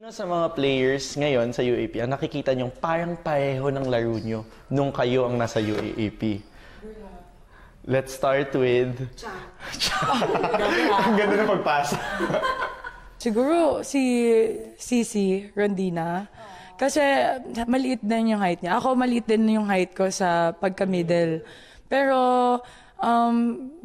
Sa mga players ngayon sa UAP, ang nakikita nyo parang pareho ng laro nyo nung kayo ang nasa UAP. Let's start with... Ang ganda na pagpasa. Siguro si Cici Rondina. Kasi maliit din yung height niya. Ako maliit din yung height ko sa pagka-middle. Pero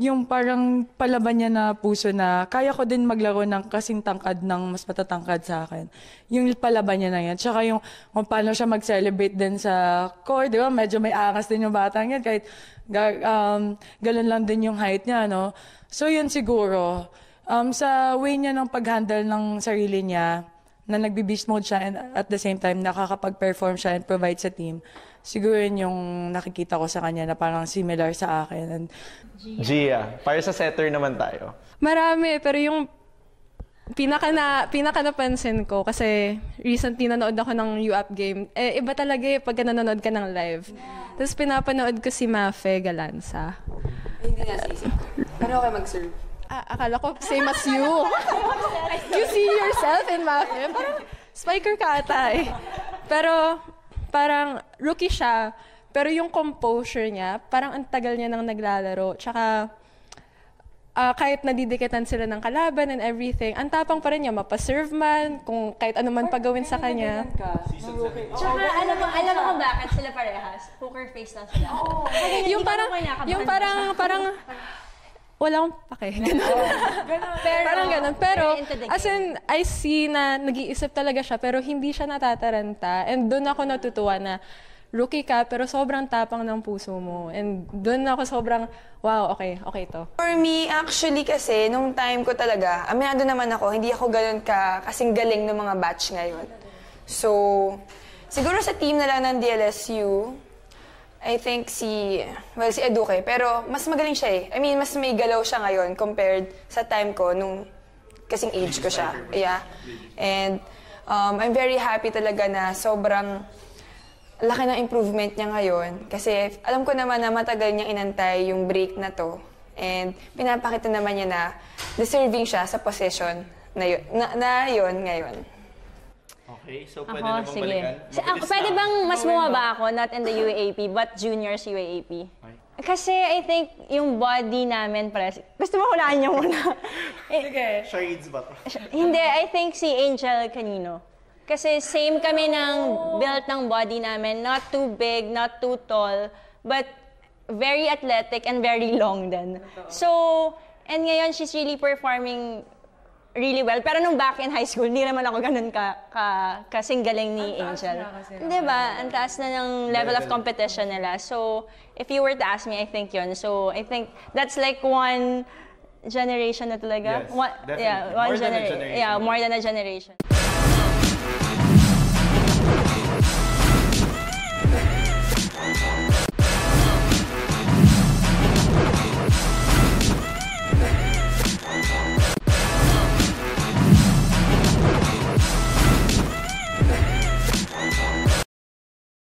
yung parang palaban niya na puso na kaya ko din maglaro ng kasing tangkad ng mas matatangkad sa akin. Yung palaban niya na yan. Tsaka yung kung paano siya mag-celebrate din sa court, di ba? Medyo may angas din yung batang yan. Kahit galon lang din yung height niya, no? So yun siguro. Sa way niya ng pag-handle ng sarili niya, na nagbe-beast mode siya and at the same time nakakapag-perform siya and provide sa team, siguro yun yung nakikita ko sa kanya na parang similar sa akin. And Gia, para sa setter naman tayo. Marami, pero yung pinaka napansin ko, kasi recently nanood ako ng UAP game, iba talaga pag nanonood ka ng live. Tapos pinapanood ko si Mafe Galanza. Hindi nga sisi. Pero okay mag-serve. Akala ko same as you. You see yourself in Mafe. Parang spiker ka ata eh. Pero parang rookie siya. Pero yung composure niya, parang ang tagal niya nang naglalaro. Tsaka kahit nadidikitan sila ng kalaban and everything, ang tapang pa rin niya, mapaserve man, kung kahit ano man pagawin sa kanya. Tsaka alam mo kung bakit sila parehas? Poker face lang sila. Yung parang wala akong pake. Parang ganun. Pero, as in, I see na nag-iisip talaga siya, pero hindi siya natataranta. And doon ako natutuwa na rookie ka, pero sobrang tapang ng puso mo. And doon ako sobrang, wow, okay to. For me, actually kasi, nung time ko talaga, aminado naman ako, hindi ako ganun kasing galing ng mga batch ngayon. So, siguro sa team na lang ng DLSU, I think si Eduque, pero mas magaling siya eh. I mean, mas may galaw siya ngayon compared sa time ko nung kasing age ko siya. Yeah. And I'm very happy talaga na sobrang laki ng improvement niya ngayon. Kasi alam ko naman na matagal niyang inantay yung break na to. And pinapakita naman niya na deserving siya sa position na yun ngayon. Okay, so pwede na bang balikan? Pwede bang mas bumaba ako, not in the UAAP, but juniors UAAP? Kasi I think yung body namin, gusto mo hulaan niyo muna? Sige. Shades ba to? Hindi, I think si Angel Canino. Kasi same kami ng build ng body namin, not too big, not too tall, but very athletic and very long din. So, and ngayon she's really performing really well. Pero nung back in high school, hindi naman ako ganun kasing galing ni Angel. Di ba? Ang taas na ng level of competition nila. So, if you were to ask me, I think yun. So, I think that's like one generation na talaga. Yes, definitely. More than a generation.